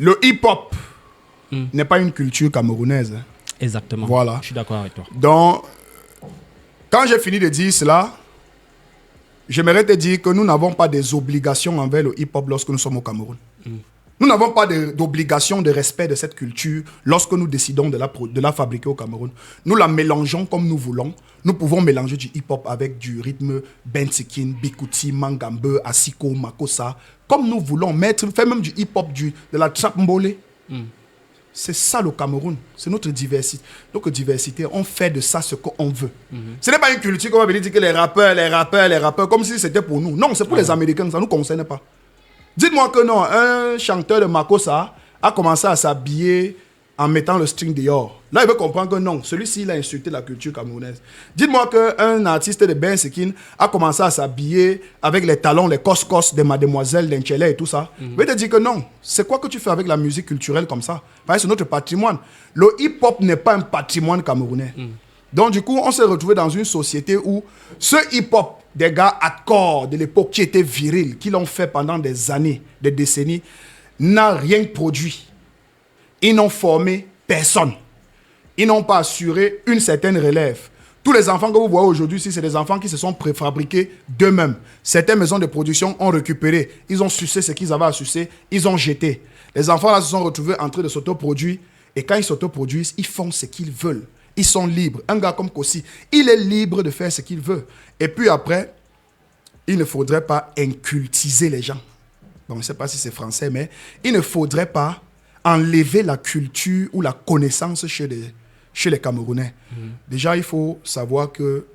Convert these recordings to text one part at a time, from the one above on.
Le hip-hop n'est pas une culture camerounaise. Exactement. Voilà. Je suis d'accord avec toi. Donc, quand j'ai fini de dire cela, j'aimerais te dire que nous n'avons pas des obligations envers le hip-hop lorsque nous sommes au Cameroun. Nous n'avons pas d'obligation de respect de cette culture lorsque nous décidons de la fabriquer au Cameroun. Nous la mélangeons comme nous voulons. Nous pouvons mélanger du hip-hop avec du rythme Bentsikin, Bikuti, Mangambe, Asiko, Makossa, comme nous voulons. Faire même du hip-hop, de la trap mbole. C'est ça le Cameroun. C'est notre diversité. Donc, diversité, on fait de ça ce qu'on veut. Ce n'est pas une culture qu'on va venir dire que les rappeurs, comme si c'était pour nous. Non, c'est pour les Américains, ça ne nous concerne pas. Dites-moi que non, un chanteur de Makossa a commencé à s'habiller en mettant le string dehors. Là, il veut comprendre que non, celui-ci, il a insulté la culture camerounaise. Dites-moi qu'un artiste de Bentsikin a commencé à s'habiller avec les talons, les cos-cos de Mademoiselle, d'Enchele et tout ça. Je vais te dire que non. C'est quoi que tu fais avec la musique culturelle comme ça? C'est notre patrimoine. Le hip-hop n'est pas un patrimoine camerounais. Donc, du coup, on s'est retrouvé dans une société où ce hip-hop, des gars hardcore de l'époque qui étaient virils, qui l'ont fait pendant des années, des décennies, n'a rien produit. Ils n'ont formé personne. Ils n'ont pas assuré une certaine relève. Tous les enfants que vous voyez aujourd'hui ici, c'est des enfants qui se sont préfabriqués d'eux-mêmes. Certaines maisons de production ont récupéré. Ils ont sucé ce qu'ils avaient à sucer. Ils ont jeté. Les enfants là se sont retrouvés en train de s'autoproduire. Et quand ils s'autoproduisent, ils font ce qu'ils veulent. Ils sont libres. Un gars comme Kossi, il est libre de faire ce qu'il veut. Et puis après, il ne faudrait pas incultiser les gens. Bon, je ne sais pas si c'est français, mais il ne faudrait pas enlever la culture ou la connaissance chez les Camerounais. Déjà, il faut savoir que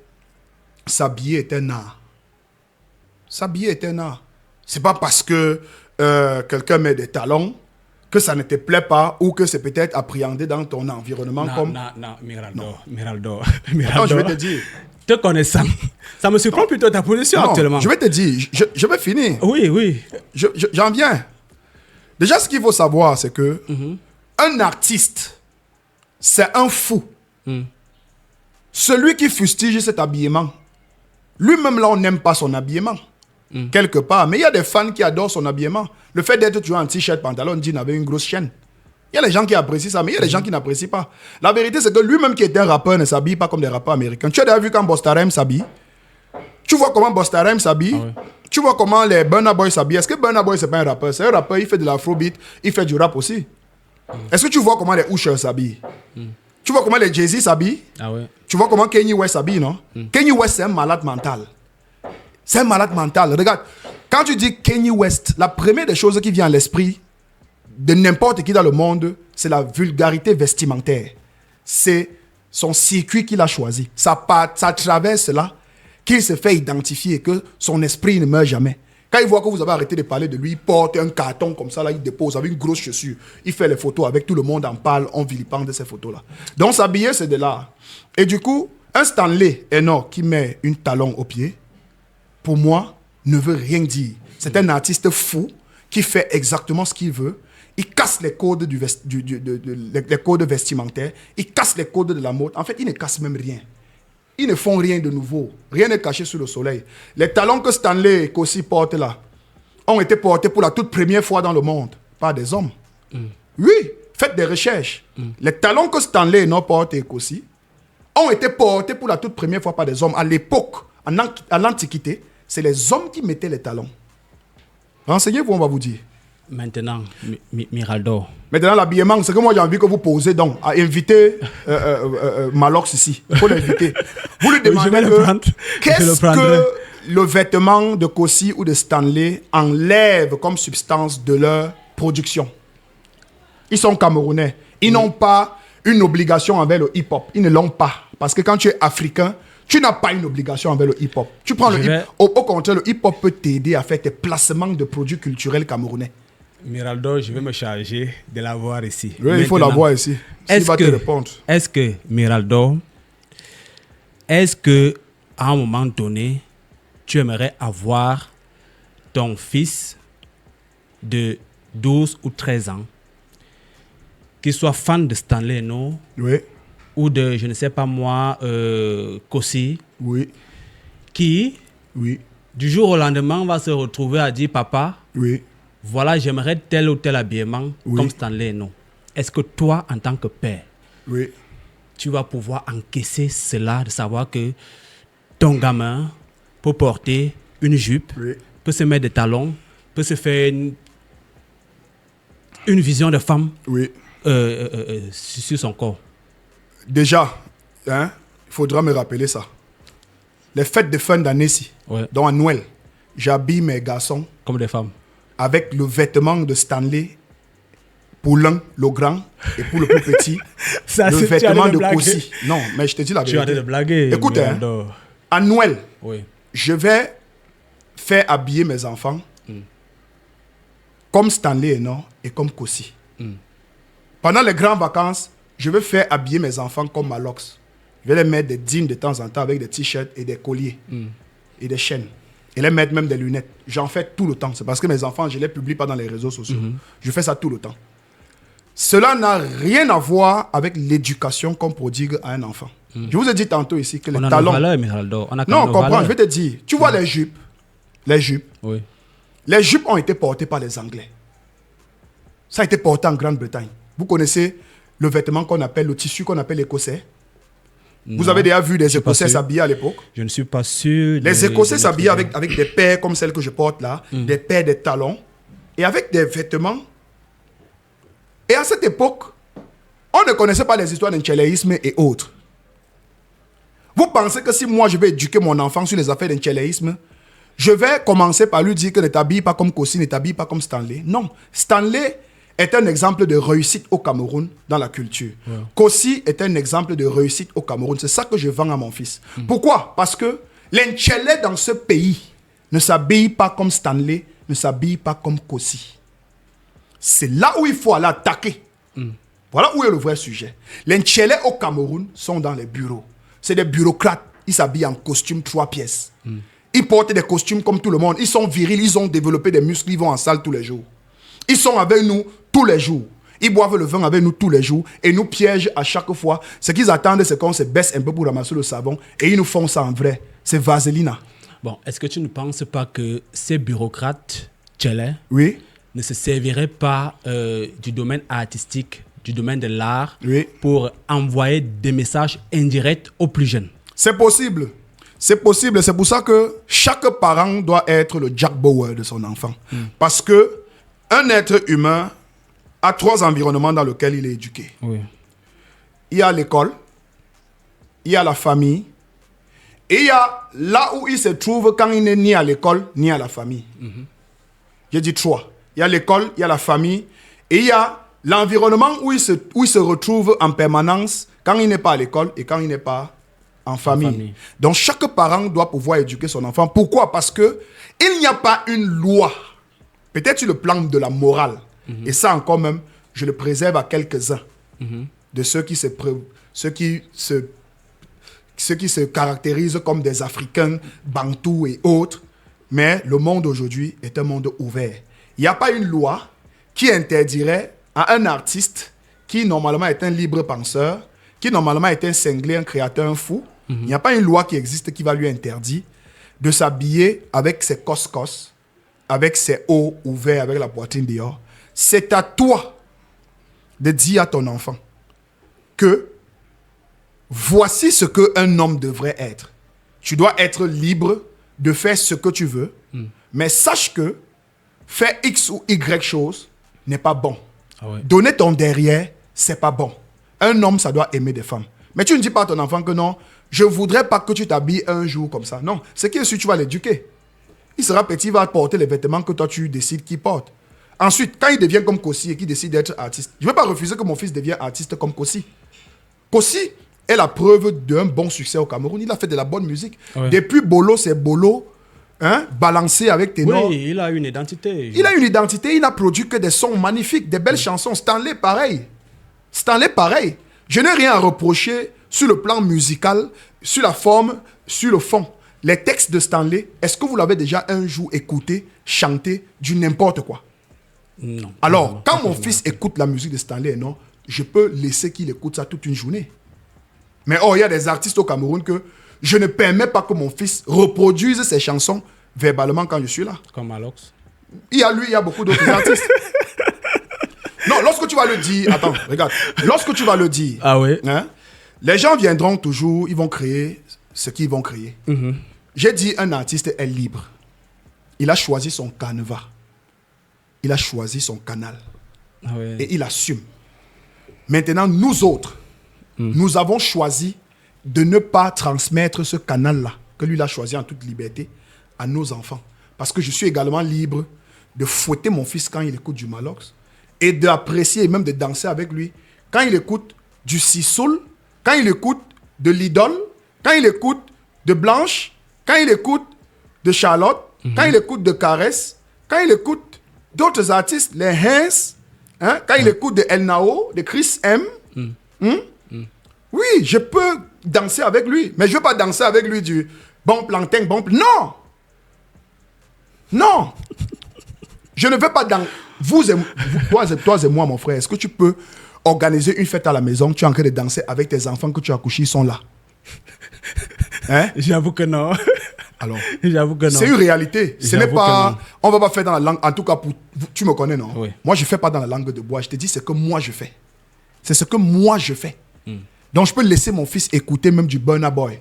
s'habiller est un art. S'habiller est un art. Ce n'est pas parce que quelqu'un met des talons que ça ne te plaît pas ou que c'est peut-être appréhendé dans ton environnement comme... Non, Miraldo. Non, je vais te dire. Te connaissant, ça me surprend plutôt ta position actuellement. Je vais te dire, je vais finir. Oui. J'en viens. Déjà, ce qu'il faut savoir, c'est que un artiste, c'est un fou. Celui qui fustige cet habillement, lui-même là, on n'aime pas son habillement. Quelque part. Mais il y a des fans qui adorent son habillement. Le fait d'être toujours en t-shirt, pantalon, jean avec une grosse chaîne. Il y a des gens qui apprécient ça, mais il y a des gens qui n'apprécient pas. La vérité, c'est que lui-même qui est un rappeur ne s'habille pas comme des rappeurs américains. Tu as déjà vu quand Busta Rhymes s'habille? Tu vois comment Busta Rhymes s'habille? Tu vois comment les Burna Boy s'habillent? Est-ce que Burna Boy, c'est pas un rappeur? C'est un rappeur, il fait de l'afrobeat, il fait du rap aussi. Est-ce que tu vois comment les Usher s'habillent? Tu vois comment les Jay-Z s'habillent? Tu vois comment Kanye West s'habille, non? Kanye West, c'est un malade mental. C'est un malade mental. Regarde, quand tu dis Kanye West, la première des choses qui vient à l'esprit de n'importe qui dans le monde, c'est la vulgarité vestimentaire. C'est son circuit qu'il a choisi. Ça traverse cela qu'il se fait identifier et que son esprit ne meurt jamais. Quand il voit que vous avez arrêté de parler de lui, il porte un carton comme ça, là, il dépose avec une grosse chaussure. Il fait les photos avec tout le monde en parle, on vilipende de ces photos-là. Donc s'habiller, c'est de l'art. Et du coup, un Stanley Eno qui met une talon au pied, pour moi, ne veut rien dire. C'est un artiste fou qui fait exactement ce qu'il veut. Il casse les codes, les codes vestimentaires. Il casse les codes de la mode. En fait, il ne casse même rien. Ils ne font rien de nouveau. Rien n'est caché sous le soleil. Les talons que Stanley et Kossi portent là ont été portés pour la toute première fois dans le monde par des hommes. Oui, faites des recherches. Les talons que Stanley et portent et Kossi ont été portés pour la toute première fois par des hommes. À l'époque, à l'Antiquité, c'est les hommes qui mettaient les talons. Renseignez-vous, on va vous dire. Maintenant, Miraldo. Maintenant, l'habillement, c'est que moi j'ai envie que vous posez donc à inviter Malox ici. Il faut l'inviter. Vous lui demandez qu'est-ce que le vêtement de Kossi ou de Stanley enlève comme substance de leur production. Ils sont camerounais. Ils n'ont pas une obligation envers le hip-hop. Ils ne l'ont pas. Parce que quand tu es africain, tu n'as pas une obligation envers le hip-hop. Tu prends le hip-hop. Au contraire, le hip-hop peut t'aider à faire tes placements de produits culturels camerounais. Miraldo, je vais me charger de l'avoir ici. Oui, il faut l'avoir ici. Il va te répondre. Est-ce que, Miraldo, à un moment donné, tu aimerais avoir ton fils de 12 ou 13 ans qui soit fan de Stanley Eno? Oui. Ou de, je ne sais pas moi, Kossi, oui, qui, oui, du jour au lendemain, va se retrouver à dire, papa, oui, voilà, j'aimerais tel ou tel habillement comme Stanley Eno. Est-ce que toi, en tant que père, tu vas pouvoir encaisser cela, de savoir que ton gamin peut porter une jupe, peut se mettre des talons, peut se faire une vision de femme sur son corps? Déjà, il faudra me rappeler ça. Les fêtes de fin d'année, donc à Noël, j'habille mes garçons comme des femmes avec le vêtement de Stanley pour l'un, le grand, et pour le plus petit, ça, le vêtement de Kossi. Non, mais je te dis la vérité. Tu as de blaguer. Écoute, à Noël, je vais faire habiller mes enfants comme Stanley Eno et comme Kossi. Pendant les grandes vacances, je vais faire habiller mes enfants comme Malox. Je vais les mettre des jeans de temps en temps avec des t-shirts et des colliers et des chaînes. Et les mettre même des lunettes. J'en fais tout le temps. C'est parce que mes enfants, je ne les publie pas dans les réseaux sociaux. Je fais ça tout le temps. Cela n'a rien à voir avec l'éducation qu'on prodigue à un enfant. Je vous ai dit tantôt ici que les talons... Non, comprends, je vais te dire. Tu vois les jupes. Les jupes ont été portées par les Anglais. Ça a été porté en Grande-Bretagne. Vous connaissez le vêtement qu'on appelle, le tissu qu'on appelle écossais? Vous avez déjà vu des Écossais s'habiller à l'époque? Je ne suis pas sûr. Les Écossais s'habillaient avec des paires comme celles que je porte là, des paires de talons, et avec des vêtements. Et à cette époque, on ne connaissait pas les histoires d'enchéléisme et autres. Vous pensez que si moi je vais éduquer mon enfant sur les affaires d'enchéléisme, je vais commencer par lui dire que ne t'habille pas comme Kossi, ne t'habille pas comme Stanley? Non. Stanley est un exemple de réussite au Cameroun dans la culture. Kossi est un exemple de réussite au Cameroun. C'est ça que je vends à mon fils. Pourquoi? Parce que l'Enchelé dans ce pays ne s'habille pas comme Stanley, ne s'habille pas comme Kossi. C'est là où il faut aller attaquer. Voilà où est le vrai sujet. L'Enchelé au Cameroun sont dans les bureaux. C'est des bureaucrates. Ils s'habillent en costume 3 pièces. Ils portent des costumes comme tout le monde. Ils sont virils, ils ont développé des muscles, ils vont en salle tous les jours. Ils sont avec nous tous les jours. Ils boivent le vin avec nous tous les jours et nous piègent à chaque fois. Ce qu'ils attendent, c'est qu'on se baisse un peu pour ramasser le savon et ils nous font ça en vrai. C'est vaselina. Bon, est-ce que tu ne penses pas que ces bureaucrates, Tchélé, ne se serviraient pas du domaine artistique, du domaine de l'art, pour envoyer des messages indirects aux plus jeunes? C'est possible. C'est possible. C'est pour ça que chaque parent doit être le Jack Bauer de son enfant. Parce que un être humain a 3 environnements dans lesquels il est éduqué. Il y a l'école, il y a la famille, et il y a là où il se trouve quand il n'est ni à l'école ni à la famille. J'ai dit 3. Il y a l'école, il y a la famille, et il y a l'environnement où il se retrouve en permanence quand il n'est pas à l'école et quand il n'est pas en famille. Donc chaque parent doit pouvoir éduquer son enfant. Pourquoi? Parce que il n'y a pas une loi. Peut-être sur le plan de la morale. Et ça encore même, je le préserve à quelques-uns de ceux qui se caractérisent comme des Africains, Bantous et autres. Mais le monde aujourd'hui est un monde ouvert. Il n'y a pas une loi qui interdirait à un artiste qui normalement est un libre penseur, qui normalement est un cinglé, un créateur, un fou. Il n'y a pas une loi qui existe qui va lui interdire de s'habiller avec ses cos-cos, avec ses hauts ouverts, avec la poitrine dehors. C'est à toi de dire à ton enfant que voici ce qu'un homme devrait être. Tu dois être libre de faire ce que tu veux, mais sache que faire X ou Y chose n'est pas bon. Donner ton derrière, c'est pas bon. Un homme, ça doit aimer des femmes. Mais tu ne dis pas à ton enfant que non, je ne voudrais pas que tu t'habilles un jour comme ça. Non, c'est que si tu vas l'éduquer. Il sera petit, il va porter les vêtements que toi tu décides qu'il porte. Ensuite, quand il devient comme Kossi et qu'il décide d'être artiste, je ne vais pas refuser que mon fils devienne artiste comme Kossi. Kossi est la preuve d'un bon succès au Cameroun. Il a fait de la bonne musique. Depuis Bolo, c'est Bolo, balancé avec ténor. Oui, il a une identité. Il a une identité, il n'a produit que des sons magnifiques, des belles chansons. Stanley, pareil. Je n'ai rien à reprocher sur le plan musical, sur la forme, sur le fond. Les textes de Stanley, est-ce que vous l'avez déjà un jour écouté, chanté du n'importe quoi? Non. Alors, quand mon fils écoute la musique de Stanley, non, je peux laisser qu'il écoute ça toute une journée. Mais il y a des artistes au Cameroun que je ne permets pas que mon fils reproduise ses chansons verbalement quand je suis là. Comme Malox. Il y a lui, il y a beaucoup d'autres artistes. Non, lorsque tu vas le dire, attends, regarde, lorsque tu vas le dire, Ah ouais. hein, les gens viendront toujours, ils vont créer ce qu'ils vont créer. J'ai dit, un artiste est libre. Il a choisi son canevas. Il a choisi son canal. Ah ouais. Et il assume. Maintenant, nous autres, nous avons choisi de ne pas transmettre ce canal-là, que lui a choisi en toute liberté, à nos enfants. Parce que je suis également libre de fouetter mon fils quand il écoute du Malox et d'apprécier et même de danser avec lui quand il écoute du Sissoul, quand il écoute de l'Idole, quand il écoute de Blanche, quand il écoute de Charlotte, quand il écoute de Caresse, quand il écoute d'autres artistes, les Hens, hein, quand il écoute de El Nao, de Chris M. Oui, je peux danser avec lui, mais je ne veux pas danser avec lui du bon plantain, Non! Non! Je ne veux pas dans... Toi et moi, mon frère, est-ce que tu peux organiser une fête à la maison, tu es en train de danser avec tes enfants que tu as couchés, ils sont là? Hein? J'avoue que non. Alors, j'avoue que non. C'est une réalité. Ce n'est J'avoue pas... On ne va pas faire dans la langue... En tout cas, tu me connais, non? Oui. Moi, je ne fais pas dans la langue de bois. Je te dis ce que moi, je fais. C'est ce que moi, je fais. Donc, je peux laisser mon fils écouter même du Burna Boy.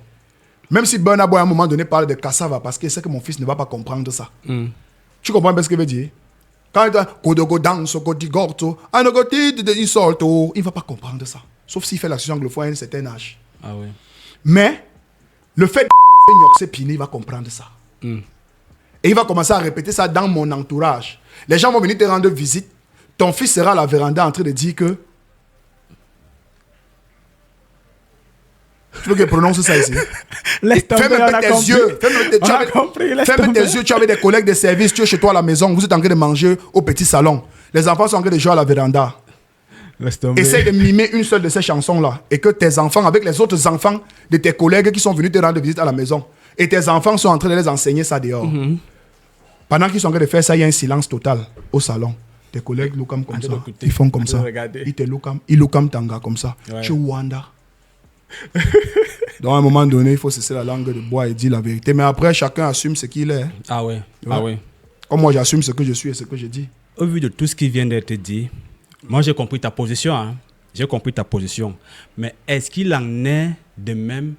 Même si Burna Boy, à un moment donné, parle de cassava, parce qu'il sait que mon fils ne va pas comprendre ça. Tu comprends bien ce qu'il veut dire? Quand il dit Kodogo danse, Kodigorto, Anogoti de insolto, il ne va pas comprendre ça. Sauf s'il fait l'action anglophone à un certain âge. Ah ouais. Mais, le fait de Yorkse Pini, il va comprendre ça. Et il va commencer à répéter ça dans mon entourage. Les gens vont venir te rendre visite. Ton fils sera à la véranda en train de dire que... Tu veux qu'il prononce ça ici? Laisse tomber, Ferme un peu tes yeux. Ferme tes yeux. Tu avais des collègues de service, tu es chez toi à la maison, vous êtes en train de manger au petit salon. Les enfants sont en train de jouer à la véranda. Laisse tomber. Essaye de mimer une seule de ces chansons-là. Et que tes enfants, avec les autres enfants de tes collègues qui sont venus te rendre visite à la maison, et tes enfants sont en train de les enseigner ça dehors. Pendant qu'ils sont en train de faire ça, il y a un silence total au salon. Tes collègues lookam comme ça. Ils font comme ça. Ils te lookam. Ils lookam tanga comme ça. Ouais. Tu wanda. Donc à un moment donné, il faut cesser la langue de bois et dire la vérité. Mais après, chacun assume ce qu'il est. Ah ouais. Ah ouais. Comme moi, j'assume ce que je suis et ce que je dis. Au vu de tout ce qui vient d'être dit, moi j'ai compris ta position. Hein. J'ai compris ta position. Mais est-ce qu'il en est de même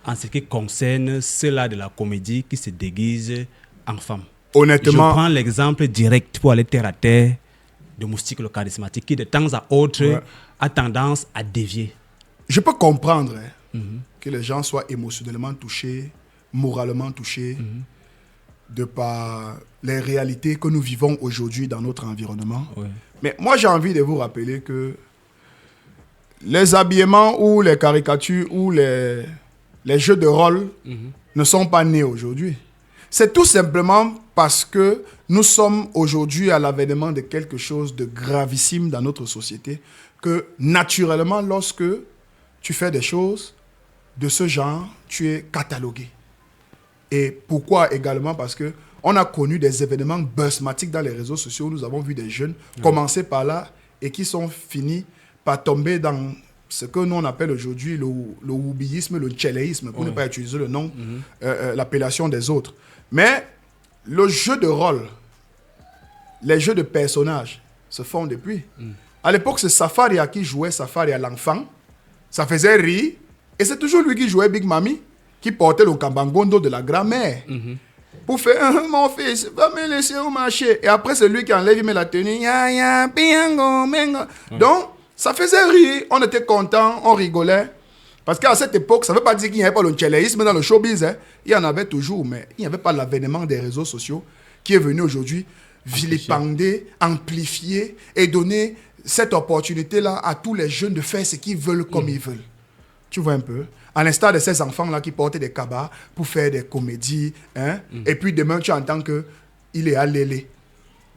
en ce qui concerne ceux-là de la comédie qui se déguisent en femme? Honnêtement, je prends l'exemple direct pour aller terre à terre de Moustique le charismatique qui de temps à autre a tendance à dévier. Je peux comprendre que les gens soient émotionnellement touchés, moralement touchés, de par les réalités que nous vivons aujourd'hui dans notre environnement. Ouais. Mais moi, j'ai envie de vous rappeler que les habillements ou les caricatures ou les jeux de rôle ne sont pas nés aujourd'hui. C'est tout simplement parce que nous sommes aujourd'hui à l'avènement de quelque chose de gravissime dans notre société que naturellement, lorsque tu fais des choses de ce genre, tu es catalogué. Et pourquoi également? Parce qu'on a connu des événements buzzmatiques dans les réseaux sociaux. Nous avons vu des jeunes commencer par là et qui sont finis par tomber dans ce que nous on appelle aujourd'hui le wubisme, le tchéléisme, pour ne pas utiliser le nom, l'appellation des autres. Mais le jeu de rôle, les jeux de personnages se font depuis. À l'époque, c'est Safaria qui jouait Safaria l'enfant. Ça faisait rire. Et c'est toujours lui qui jouait Big Mami, qui portait le kambangondo de la grand-mère. Pour faire mon fils, va me laisser au marché. Et après, c'est lui qui enlève, il met la tenue. Donc, ça faisait rire. On était contents, on rigolait. Parce qu'à cette époque, ça ne veut pas dire qu'il n'y avait pas le tchéléisme dans le showbiz. Hein. Il y en avait toujours, mais il n'y avait pas l'avènement des réseaux sociaux qui est venu aujourd'hui vilipender, amplifier et donner cette opportunité-là à tous les jeunes de faire ce qu'ils veulent comme ils veulent. Tu vois un peu? À l'instar de ces enfants-là qui portaient des cabas pour faire des comédies. Hein? Et puis demain, tu entends qu'il est à l'élé.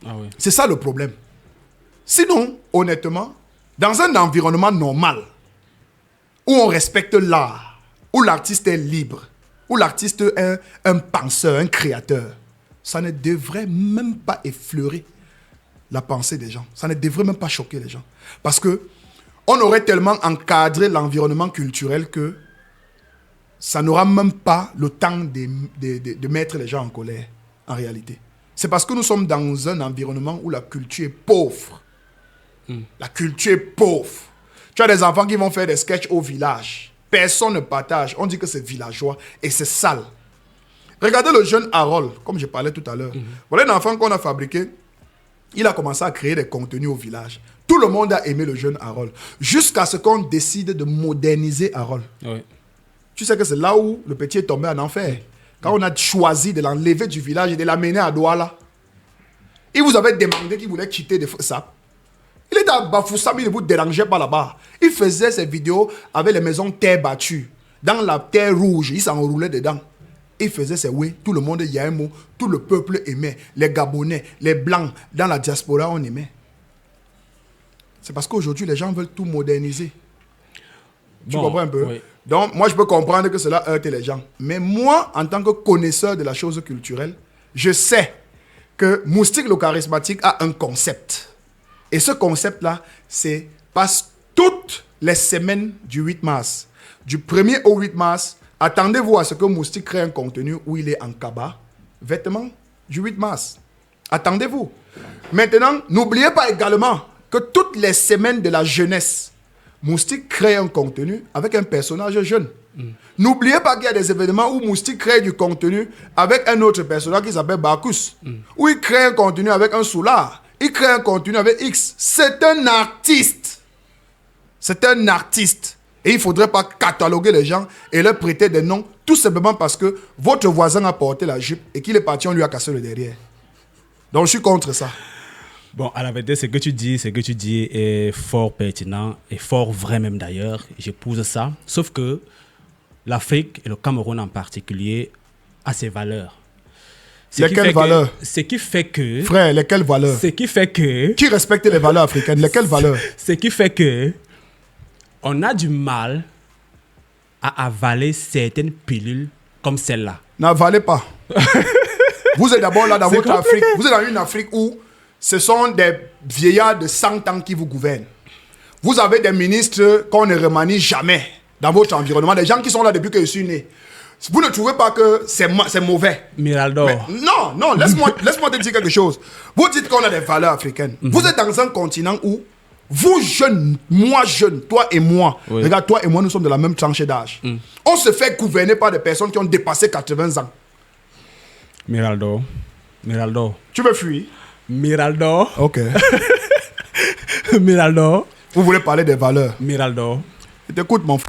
Ah oui. C'est ça le problème. Sinon, honnêtement, dans un environnement normal, où on respecte l'art, où l'artiste est libre, où l'artiste est un penseur, un créateur, ça ne devrait même pas effleurer la pensée des gens. Ça ne devrait même pas choquer les gens. Parce que on aurait tellement encadré l'environnement culturel que ça n'aura même pas le temps de mettre les gens en colère, en réalité. C'est parce que nous sommes dans un environnement où la culture est pauvre. La culture est pauvre. Tu as des enfants qui vont faire des sketchs au village. Personne ne partage. On dit que c'est villageois et c'est sale. Regardez le jeune Harold, comme je parlais tout à l'heure. Voilà un enfant qu'on a fabriqué. Il a commencé à créer des contenus au village. Tout le monde a aimé le jeune Harold. Jusqu'à ce qu'on décide de moderniser Harold. Oui. Tu sais que c'est là où le petit est tombé en enfer. Quand on a choisi de l'enlever du village et de l'amener à Douala. Il vous avait demandé qu'il voulait quitter de ça. Il était à Bafoussam, il ne vous dérangeait pas là-bas. Il faisait ses vidéos avec les maisons terre battues. Dans la terre rouge, il s'enroulait dedans. Il faisait ses oui, tout le monde, il y a un mot, tout le peuple aimait. Les Gabonais, les Blancs, dans la diaspora, on aimait. C'est parce qu'aujourd'hui, les gens veulent tout moderniser. Tu comprends un peu? Oui. Donc, moi, je peux comprendre que cela heurte les gens. Mais moi, en tant que connaisseur de la chose culturelle, je sais que Moustique le charismatique a un concept. Et ce concept-là, c'est passe toutes les semaines du 8 mars. Du 1er au 8 mars, attendez-vous à ce que Moustique crée un contenu où il est en kaba, vêtements du 8 mars. Attendez-vous. Maintenant, n'oubliez pas également que toutes les semaines de la jeunesse, Moustique crée un contenu avec un personnage jeune. N'oubliez pas qu'il y a des événements où Moustique crée du contenu avec un autre personnage qui s'appelle Bacchus. Où il crée un contenu avec un soulard. Il crée un contenu avec X. C'est un artiste. C'est un artiste. Et il ne faudrait pas cataloguer les gens et leur prêter des noms tout simplement parce que votre voisin a porté la jupe et qu'il est parti, on lui a cassé le derrière. Donc je suis contre ça. Bon, à la vérité, ce que tu dis est fort pertinent et fort vrai même d'ailleurs. J'épouse ça. Sauf que l'Afrique et le Cameroun en particulier a ses valeurs. Lesquelles valeurs? Ce qui fait que... Frère, lesquelles valeurs? Ce qui fait que... Qui respecte les valeurs africaines? Lesquelles valeurs? Ce qui fait que on a du mal à avaler certaines pilules comme celle-là. N'avalez pas. Vous êtes d'abord là dans C'est votre compliqué. Afrique. Vous êtes dans une Afrique où ce sont des vieillards de 100 ans qui vous gouvernent. Vous avez des ministres qu'on ne remanie jamais dans votre environnement. Des gens qui sont là depuis que je suis né. Vous ne trouvez pas que c'est mauvais? Miraldo. Mais non, laisse-moi te dire quelque chose. Vous dites qu'on a des valeurs africaines. Vous êtes dans un continent où vous jeunes, moi jeune, toi et moi, Oui. regarde, toi et moi, nous sommes de la même tranche d'âge. On se fait gouverner par des personnes qui ont dépassé 80 ans. Miraldo. Tu veux fuir? Miraldo. Ok. Miraldo. Vous voulez parler des valeurs? Miraldo. Je t'écoute, mon frère.